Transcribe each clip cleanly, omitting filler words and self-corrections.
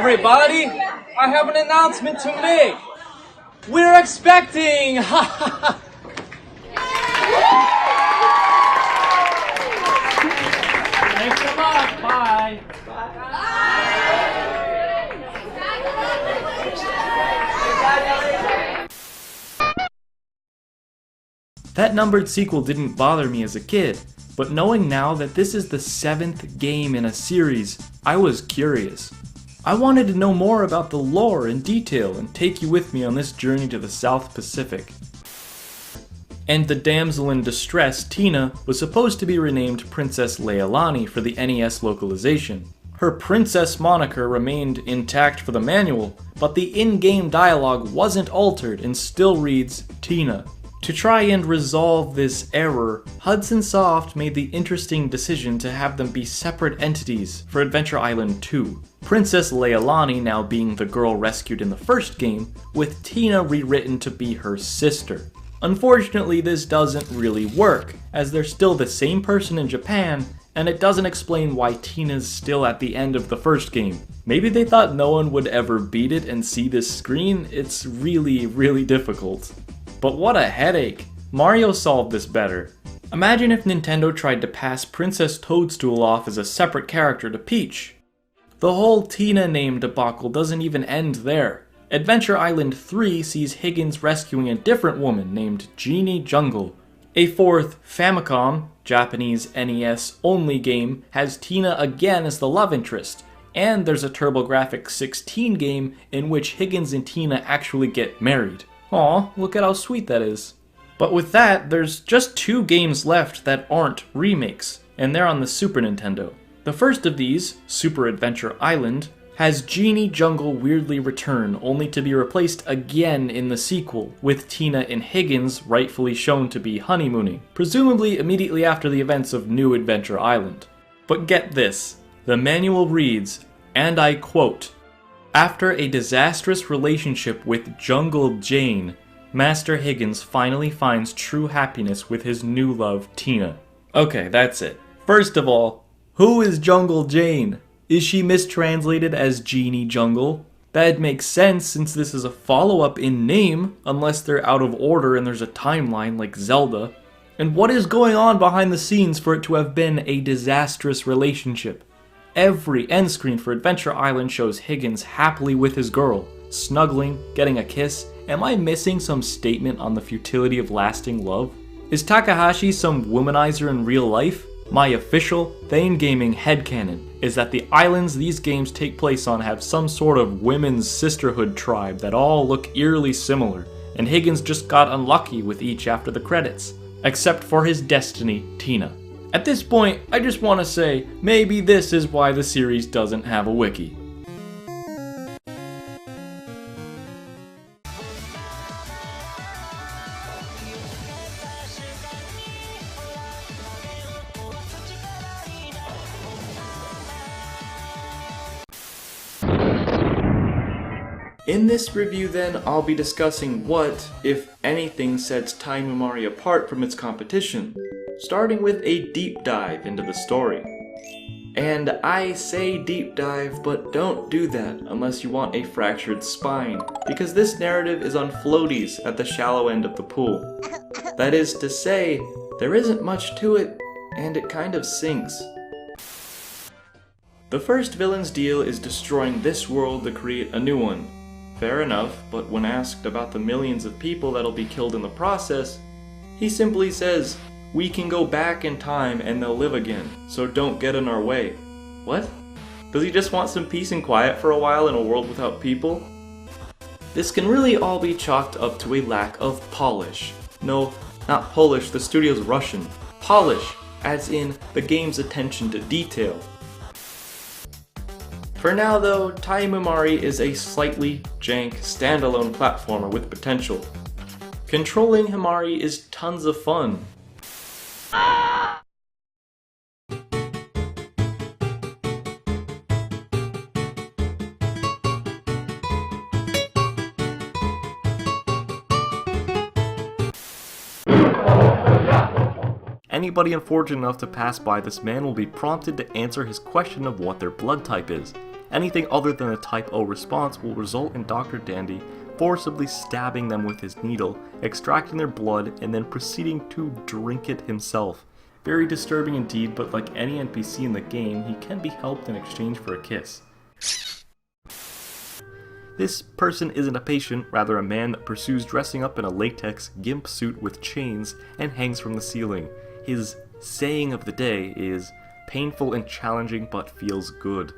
everybody! I have an announcement to make! We're expecting! Thanks a lot, bye! That numbered sequel didn't bother me as a kid, but knowing now that this is the 7th game in a series, I was curious. I wanted to know more about the lore and detail and take you with me on this journey to the South Pacific. And the damsel in distress, Tina, was supposed to be renamed Princess Leilani for the NES localization. Her princess moniker remained intact for the manual, but the in-game dialogue wasn't altered and still reads Tina. To try and resolve this error, Hudson Soft made the interesting decision to have them be separate entities for Adventure Island 2. Princess Leilani now being the girl rescued in the first game, with Tina rewritten to be her sister. Unfortunately, this doesn't really work, as they're still the same person in Japan, and it doesn't explain why Tina's still at the end of the first game. Maybe they thought no one would ever beat it and see this screen. It's really difficult. But what a headache! Mario solved this better. Imagine if Nintendo tried to pass Princess Toadstool off as a separate character to Peach. The whole Tina name debacle doesn't even end there. Adventure Island 3 sees Higgins rescuing a different woman named Genie Jungle. A fourth Famicom, Japanese NES only game, has Tina again as the love interest, and there's a TurboGrafx 16 game in which Higgins and Tina actually get married. Aw, look at how sweet that is. But with that, there's just 2 games left that aren't remakes, and they're on the Super Nintendo. The first of these, Super Adventure Island, has Genie Jungle weirdly return, only to be replaced again in the sequel, with Tina and Higgins rightfully shown to be honeymooning, presumably immediately after the events of New Adventure Island. But get this, the manual reads, and I quote, "After a disastrous relationship with Jungle Jane, Master Higgins finally finds true happiness with his new love, Tina." Okay, that's it. First of all, who is Jungle Jane? Is she mistranslated as Genie Jungle? That'd make sense since this is a follow-up in name, unless they're out of order and there's a timeline like Zelda. And what is going on behind the scenes for it to have been a disastrous relationship? Every end screen for Adventure Island shows Higgins happily with his girl, snuggling, getting a kiss. Am I missing some statement on the futility of lasting love? Is Takahashi some womanizer in real life? My official Thane Gaming headcanon is that the islands these games take place on have some sort of women's sisterhood tribe that all look eerily similar, and Higgins just got unlucky with each after the credits, except for his destiny, Tina. At this point, I just want to say, maybe this is why the series doesn't have a wiki. In this review then, I'll be discussing what, if anything, sets Time Mimari apart from its competition, starting with a deep dive into the story. And I say deep dive, but don't do that unless you want a fractured spine, because this narrative is on floaties at the shallow end of the pool. That is to say, there isn't much to it, and it kind of sinks. The first villain's deal is destroying this world to create a new one. Fair enough, but when asked about the millions of people that'll be killed in the process, he simply says, "We can go back in time and they'll live again, so don't get in our way." What? Does he just want some peace and quiet for a while in a world without people? This can really all be chalked up to a lack of polish. No, not Polish, the studio's Russian. Polish, as in the game's attention to detail. For now though, Time Mimari is a slightly jank standalone platformer with potential. Controlling Himari is tons of fun. Anybody unfortunate enough to pass by this man will be prompted to answer his question of what their blood type is. Anything other than a type O response will result in Dr. Dandy forcibly stabbing them with his needle, extracting their blood, and then proceeding to drink it himself. Very disturbing indeed, but like any NPC in the game, he can be helped in exchange for a kiss. This person isn't a patient, rather a man that pursues dressing up in a latex gimp suit with chains and hangs from the ceiling. His saying of the day is, "Painful and challenging but feels good."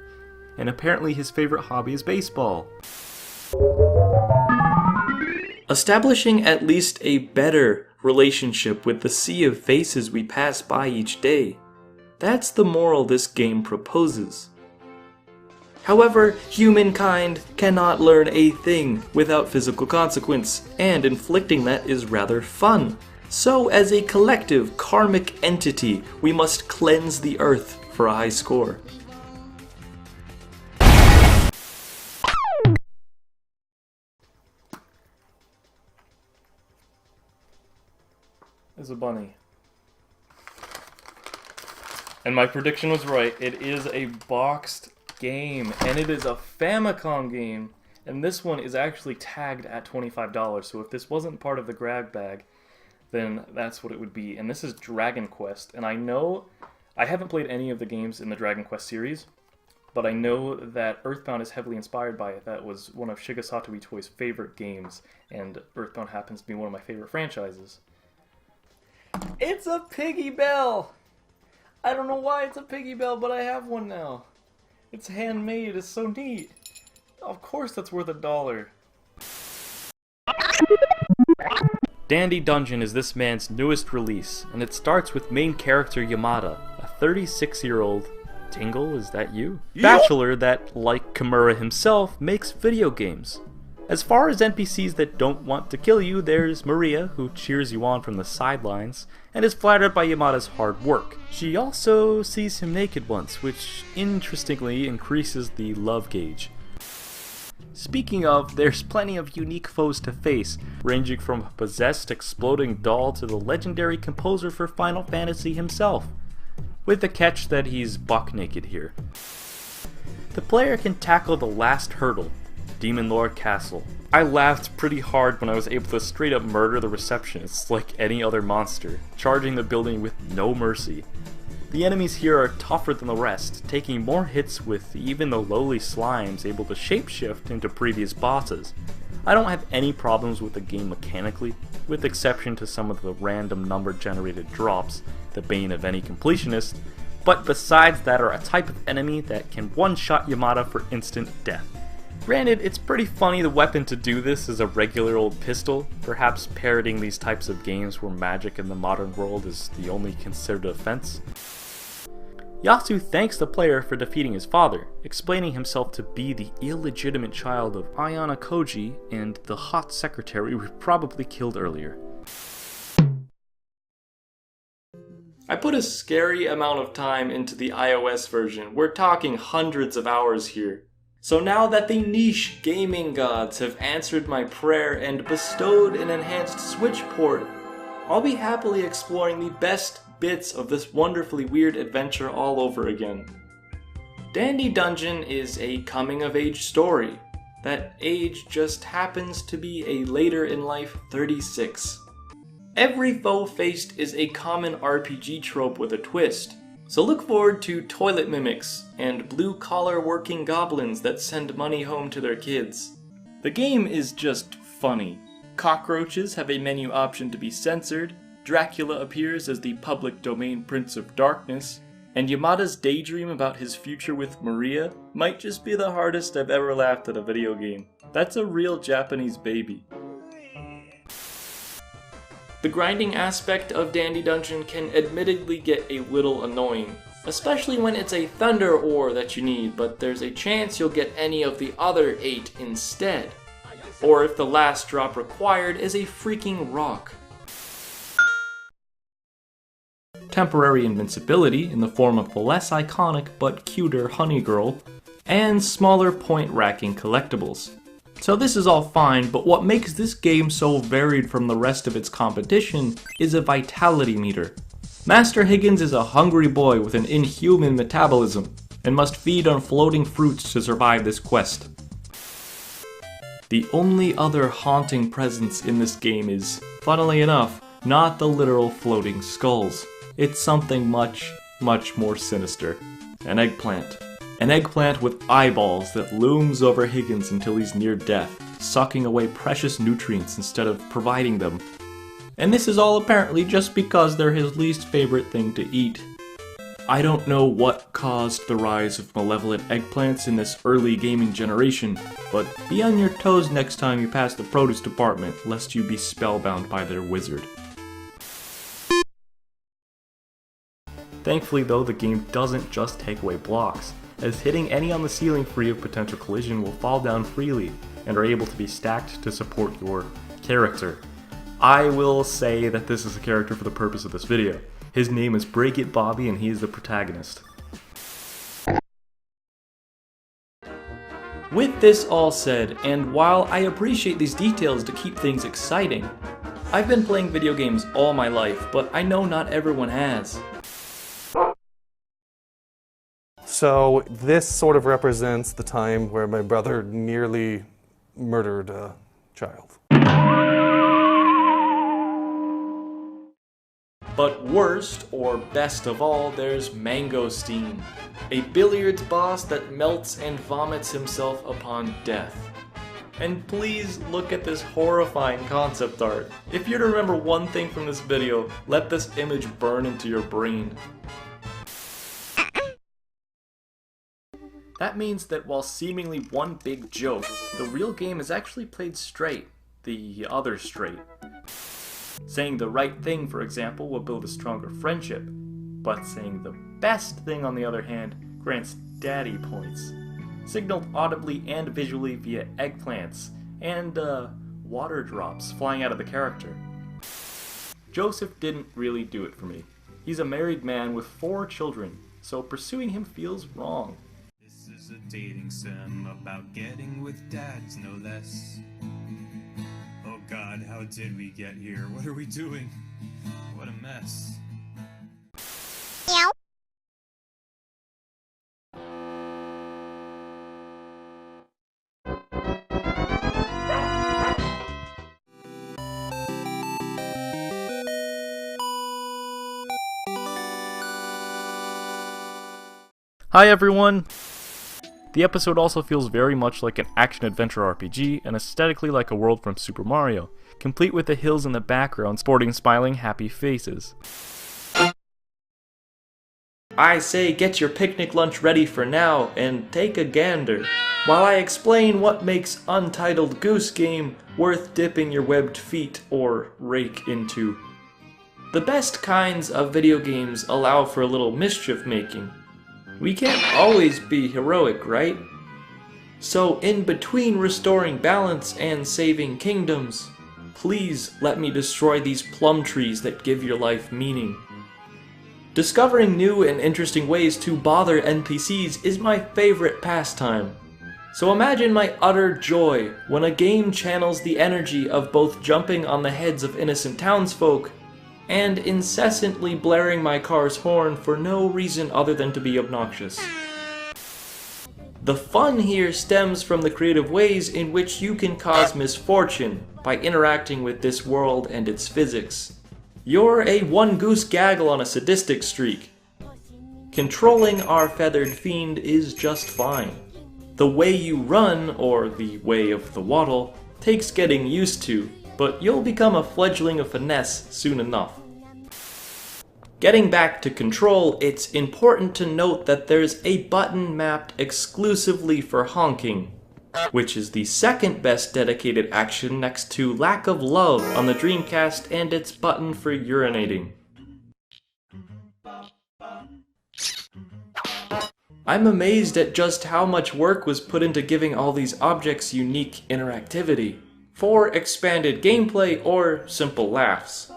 And apparently his favorite hobby is baseball. Establishing at least a better relationship with the sea of faces we pass by each day. That's the moral this game proposes. However, humankind cannot learn a thing without physical consequence, and inflicting that is rather fun. So as a collective karmic entity, we must cleanse the earth for a high score. Is a bunny. And my prediction was right. It is a boxed game, and it is a Famicom game. And this one is actually tagged at $25. So if this wasn't part of the grab bag, then that's what it would be. And this is Dragon Quest. And I know I haven't played any of the games in the Dragon Quest series, but I know that Earthbound is heavily inspired by it. That was one of Shiga Satoru Itoi's favorite games, and Earthbound happens to be one of my favorite franchises. It's a Piggy Bell! I don't know why it's a Piggy Bell, but I have one now. It's handmade, it's so neat. Of course that's worth $1. Dandy Dungeon is this man's newest release, and it starts with main character Yamada, a 36-year-old Tingle, is that you? Bachelor that, like Kimura himself, makes video games. As far as NPCs that don't want to kill you, there's Maria, who cheers you on from the sidelines, and is flattered by Yamada's hard work. She also sees him naked once, which interestingly increases the love gauge. Speaking of, there's plenty of unique foes to face, ranging from a possessed exploding doll to the legendary composer for Final Fantasy himself, with the catch that he's buck naked here. The player can tackle the last hurdle, Demon Lord Castle. I laughed pretty hard when I was able to straight up murder the receptionists like any other monster, charging the building with no mercy. The enemies here are tougher than the rest, taking more hits with even the lowly slimes able to shapeshift into previous bosses. I don't have any problems with the game mechanically, with exception to some of the random number generated drops, the bane of any completionist, but besides that are a type of enemy that can one-shot Yamada for instant death. Granted, it's pretty funny the weapon to do this is a regular old pistol, perhaps parroting these types of games where magic in the modern world is the only considered offense. Yasu thanks the player for defeating his father, explaining himself to be the illegitimate child of Ayana Koji and the hot secretary we probably killed earlier. I put a scary amount of time into the iOS version. We're talking hundreds of hours here. So now that the niche gaming gods have answered my prayer and bestowed an enhanced Switch port, I'll be happily exploring the best bits of this wonderfully weird adventure all over again. Dandy Dungeon is a coming-of-age story. That age just happens to be a later-in-life 36. Every foe faced is a common RPG trope with a twist. So look forward to toilet mimics and blue-collar working goblins that send money home to their kids. The game is just funny. Cockroaches have a menu option to be censored, Dracula appears as the public domain Prince of Darkness, and Yamada's daydream about his future with Maria might just be the hardest I've ever laughed at a video game. That's a real Japanese baby. The grinding aspect of Dandy Dungeon can admittedly get a little annoying, especially when it's a Thunder Ore that you need, but there's a chance you'll get any of the other 8 instead. Or if the last drop required is a freaking rock. Temporary invincibility in the form of the less iconic but cuter Honey Girl, and smaller point-racking collectibles. So this is all fine, but what makes this game so varied from the rest of its competition is a vitality meter. Master Higgins is a hungry boy with an inhuman metabolism, and must feed on floating fruits to survive this quest. The only other haunting presence in this game is, funnily enough, not the literal floating skulls. It's something much, much more sinister. An eggplant. An eggplant with eyeballs that looms over Higgins until he's near death, sucking away precious nutrients instead of providing them. And this is all apparently just because they're his least favorite thing to eat. I don't know what caused the rise of malevolent eggplants in this early gaming generation, but be on your toes next time you pass the produce department, lest you be spellbound by their wizard. Thankfully though, the game doesn't just take away blocks, as hitting any on the ceiling free of potential collision will fall down freely, and are able to be stacked to support your character. I will say that this is a character for the purpose of this video. His name is Break It Bobby and he is the protagonist. With this all said, and while I appreciate these details to keep things exciting, I've been playing video games all my life, but I know not everyone has. So this sort of represents the time where my brother nearly murdered a child. But worst, or best of all, there's Mangosteen, a billiards boss that melts and vomits himself upon death. And please look at this horrifying concept art. If you're to remember one thing from this video, let this image burn into your brain. That means that while seemingly one big joke, the real game is actually played straight, the other straight. Saying the right thing, for example, will build a stronger friendship, but saying the best thing, on the other hand, grants daddy points. Signaled audibly and visually via eggplants, and water drops flying out of the character. Joseph didn't really do it for me. He's a married man with 4 children, so pursuing him feels wrong. This is a dating sim about getting with dads, no less. Oh God, how did we get here? What are we doing? What a mess. Hi everyone! The episode also feels very much like an action-adventure RPG, and aesthetically like a world from Super Mario, complete with the hills in the background sporting smiling, happy faces. I say get your picnic lunch ready for now, and take a gander, while I explain what makes Untitled Goose Game worth dipping your webbed feet or rake into. The best kinds of video games allow for a little mischief making. We can't always be heroic, right? So in between restoring balance and saving kingdoms, please let me destroy these plum trees that give your life meaning. Discovering new and interesting ways to bother NPCs is my favorite pastime. So imagine my utter joy when a game channels the energy of both jumping on the heads of innocent townsfolk and incessantly blaring my car's horn for no reason other than to be obnoxious. The fun here stems from the creative ways in which you can cause misfortune by interacting with this world and its physics. You're a one-goose gaggle on a sadistic streak. Controlling our feathered fiend is just fine. The way you run, or the way of the waddle, takes getting used to, but you'll become a fledgling of finesse soon enough. Getting back to control, it's important to note that there's a button mapped exclusively for honking, which is the second best dedicated action next to Lack of Love on the Dreamcast and its button for urinating. I'm amazed at just how much work was put into giving all these objects unique interactivity, for expanded gameplay or simple laughs.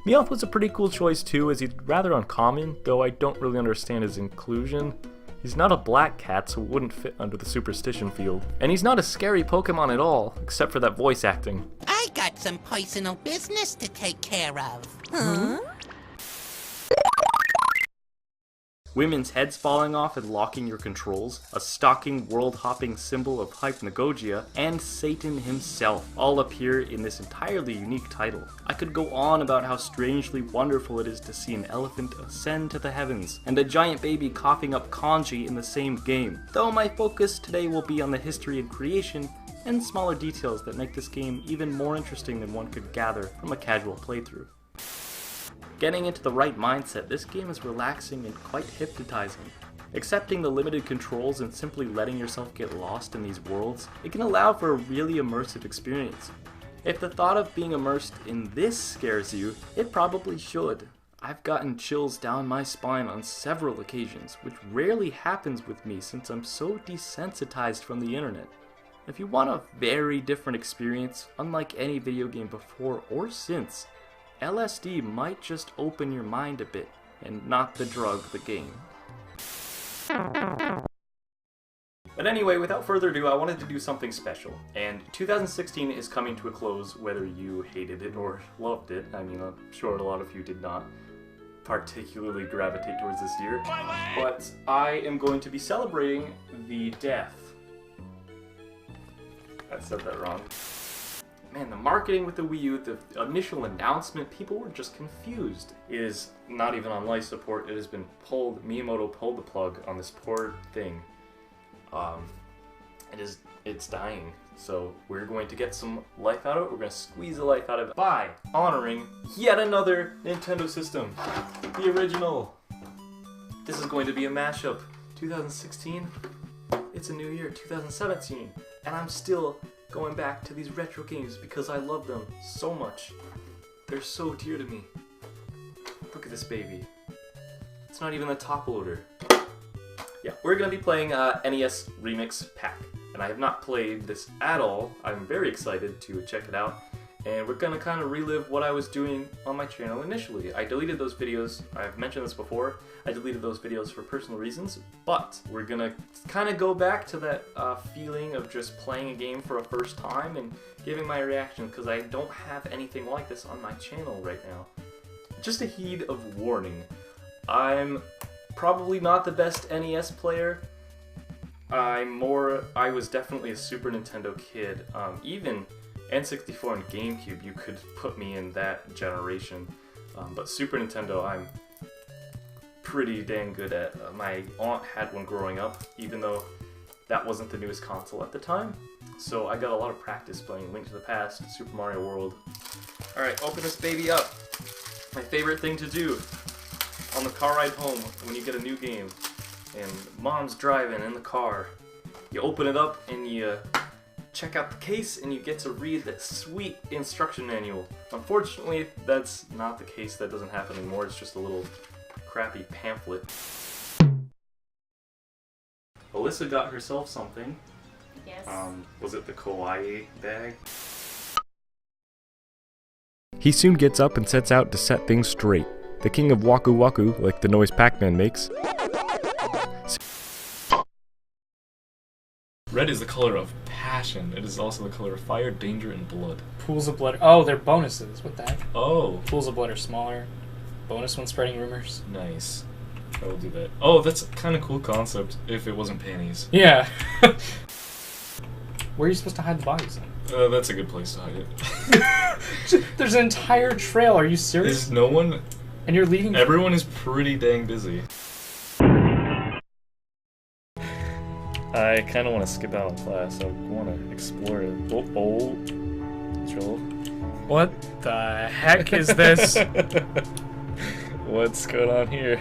Meowth was a pretty cool choice too, as he's rather uncommon, though I don't really understand his inclusion. He's not a black cat, so wouldn't fit under the superstition field. And he's not a scary Pokemon at all, except for that voice acting. I got some personal business to take care of. Huh? Women's heads falling off and locking your controls, a stalking, world-hopping symbol of Hypnagogia, and Satan himself all appear in this entirely unique title. I could go on about how strangely wonderful it is to see an elephant ascend to the heavens, and a giant baby coughing up kanji in the same game, though my focus today will be on the history and creation, and smaller details that make this game even more interesting than one could gather from a casual playthrough. Getting into the right mindset, this game is relaxing and quite hypnotizing. Accepting the limited controls and simply letting yourself get lost in these worlds, it can allow for a really immersive experience. If the thought of being immersed in this scares you, it probably should. I've gotten chills down my spine on several occasions, which rarely happens with me since I'm so desensitized from the internet. If you want a very different experience, unlike any video game before or since, LSD might just open your mind a bit, and not the drug, the game. But anyway, without further ado, I wanted to do something special. And 2016 is coming to a close, whether you hated it or loved it. I mean, I'm sure a lot of you did not particularly gravitate towards this year. But I am going to be celebrating the death. I said that wrong. Man, the marketing with the Wii U, the initial announcement, people were just confused. It is not even on life support. It has been pulled. Miyamoto pulled the plug on this poor thing. It's dying. So we're going to get some life out of it. We're going to squeeze the life out of it by honoring yet another Nintendo system. The original. This is going to be a mashup. 2016. It's a new year, 2017. And I'm still going back to these retro games because I love them so much. They're so dear to me. Look at this baby. It's not even the top loader. Yeah, we're going to be playing NES Remix Pack. And I have not played this at all. I'm very excited to check it out. And we're going to kind of relive what I was doing on my channel initially. I deleted those videos. I've mentioned this before. I deleted those videos for personal reasons. But we're going to kind of go back to that feeling of just playing a game for a first time and giving my reaction, because I don't have anything like this on my channel right now. Just a heed of warning. I'm probably not the best NES player. I was definitely a Super Nintendo kid. Even N64 and GameCube, you could put me in that generation. But Super Nintendo, I'm pretty dang good at. My aunt had one growing up, even though that wasn't the newest console at the time. So I got a lot of practice playing Link to the Past, Super Mario World. Alright, open this baby up. My favorite thing to do on the car ride home when you get a new game and mom's driving in the car. You open it up and you check out the case and you get to read that sweet instruction manual. Unfortunately, that's not the case. That doesn't happen anymore. It's just a little crappy pamphlet. Alyssa got herself something. Yes. Was it the kawaii bag? He soon gets up and sets out to set things straight. The king of Waku Waku, like the noise Pac-Man makes. Red is the color of passion. It is also the color of fire, danger, and blood. Pools of blood. Oh, they're bonuses. What the heck? Oh. Pools of blood are smaller. Bonus when spreading rumors. Nice. I will do that. Oh, that's a kind of cool concept if it wasn't panties. Yeah. Where are you supposed to hide the bodies then? That's a good place to hide it. There's an entire trail. Are you serious? There's no one... And you're leading... Everyone is pretty dang busy. I kind of want to skip out of class. I want to explore it. Oh, Joel. What the heck is this? What's going on here?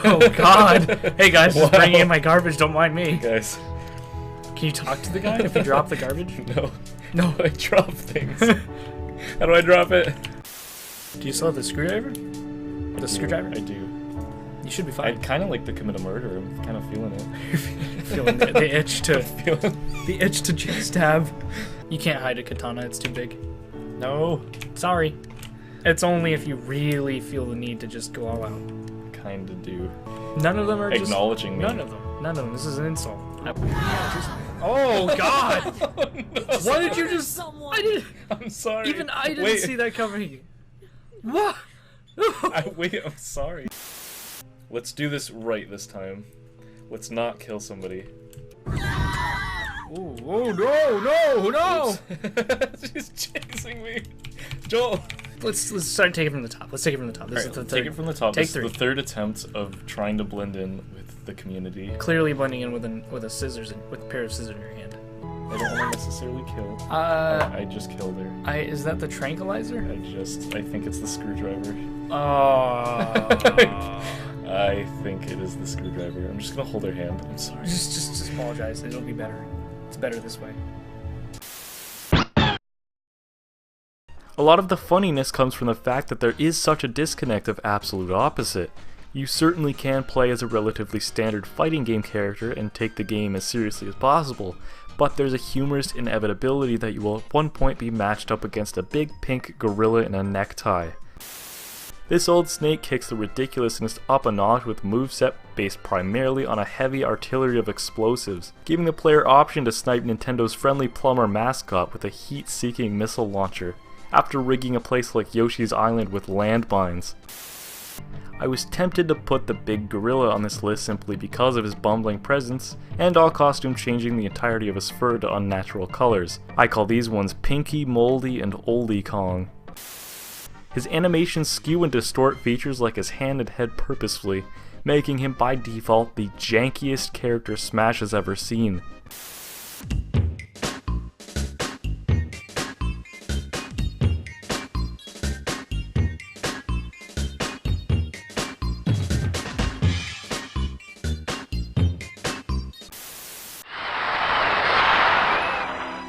Oh god. Hey guys, just bringing in my garbage, don't mind me. Guys. Can you talk to the guy if you drop the garbage? No. No. I drop things. How do I drop it? Do you still have the screwdriver? The screwdriver? I do. You should be I'd fine. kind of like to commit a murder. I'm kind of feeling it. Feeling the itch to... feeling... The itch to just stab. You can't hide a katana, it's too big. No, sorry. It's only if you really feel the need to just go all out. Kinda do. None of them are Acknowledging me. None of them. None of them. This is an insult. Oh God! Why did you just? I did. I'm sorry. Even I didn't see that coming. What? Wait, I'm sorry. Let's do this right this time. Let's not kill somebody. Oh no! She's chasing me. Joel. Let's start taking it from the top. Let's take it from the top. This is the third. Take it from the top. Take This three. is the third attempt of trying to blend in with the community. Clearly blending in with a scissors with a pair of scissors in your hand. I don't want to necessarily kill. I I just killed her. is that the tranquilizer? I think it's the screwdriver. Oh. I think it is the screwdriver. I'm just gonna hold her hand. I'm sorry. just apologize. It'll be better. It's better this way. A lot of the funniness comes from the fact that there is such a disconnect of absolute opposite. You certainly can play as a relatively standard fighting game character and take the game as seriously as possible, but there's a humorous inevitability that you will at one point be matched up against a big pink gorilla in a necktie. This old snake kicks the ridiculousness up a notch with a moveset based primarily on a heavy artillery of explosives, giving the player option to snipe Nintendo's friendly plumber mascot with a heat-seeking missile launcher, after rigging a place like Yoshi's Island with landmines. I was tempted to put the big gorilla on this list simply because of his bumbling presence, and all costume changing the entirety of his fur to unnatural colors. I call these ones Pinky, Moldy, and Oldie Kong. His animations skew and distort features like his hand and head purposefully, making him by default the jankiest character Smash has ever seen.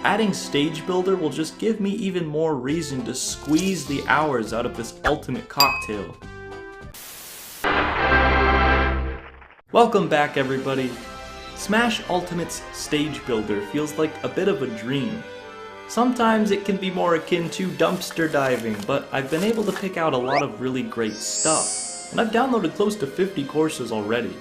Adding Stage Builder will just give me even more reason to squeeze the hours out of this ultimate cocktail. Welcome back, everybody. Smash Ultimate's Stage Builder feels like a bit of a dream. Sometimes it can be more akin to dumpster diving, but I've been able to pick out a lot of really great stuff, and I've downloaded close to 50 courses already.